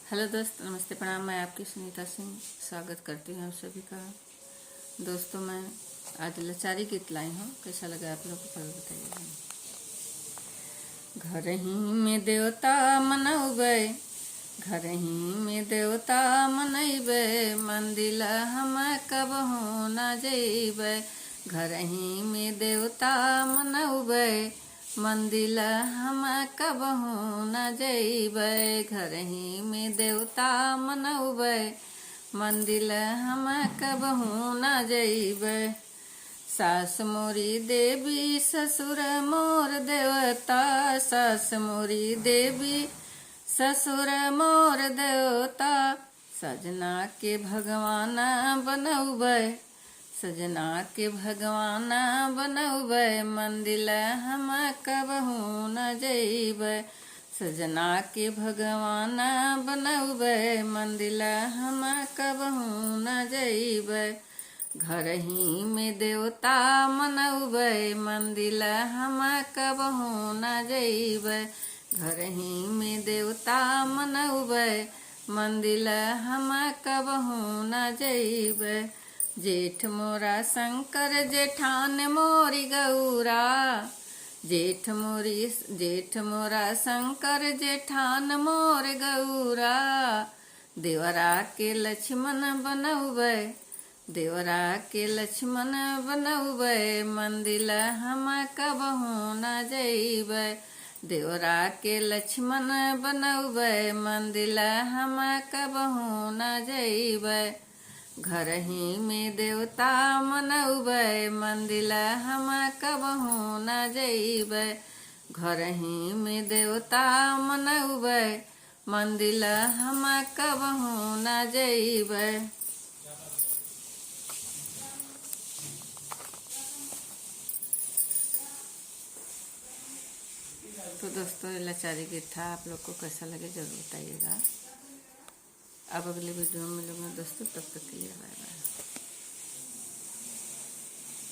Hello दोस्त, नमस्ते, प्रणाम। मैं आपकी सुनीता सिंह स्वागत करती हूँ आप सभी का। दोस्तों, मैं आज लाचारी गीत लाई हूँ। कैसा लगा आप लोग को बताइएगा। घर ही में देवता मनौबै, घर ही में देवता मनैबै, मंदिर हम कबहू न जैबै। घर ही में देवता मनौबै, मंदिर हम कबहू न जैबै। घर ही में देवता मनौबै, मंदिर हम कबहू न जैबै। सास मोरी देवी ससुर मोर देवता, सास मोरी देवी ससुर मोर देवता। सजना के भगवान बनौबै, सजना के भगवान बनौबै, मंदिर हम कबहू न जैबै। सजना के भगवान बनौबै, मंदिर हम कबहू न जैबै। घर ही में देवता मनौबै, मंदिर हम कबहू न जैबै। घर ही में देवता मनौबै, मंदिर हम कबहू न जैबै। जेठ मोरा शंकर जेठान मोरी गौरा, जेठ मोरा शंकर जेठान मोर गौरा। देवरा के लक्ष्मण बनौबै, देवरा के लक्ष्मण बनौबै, मंदिर हम कबहू न जैबै। देवरा के लक्ष्मण बनौबै, मंदिर हम कबहू न जैबै। घर ही में देवता मनौबै, मंदिर हम कबहू न जैबै। घर ही में देवता मनौबै, मंदिर हम कबहू न जैबै। तो दोस्तों, ये लाचारी गीत था। आप लोग को कैसा लगे जरूर बताइएगा। अब अगली वीडियो में मिलूंगा दोस्तों, तब तक के लिए बाय बाय।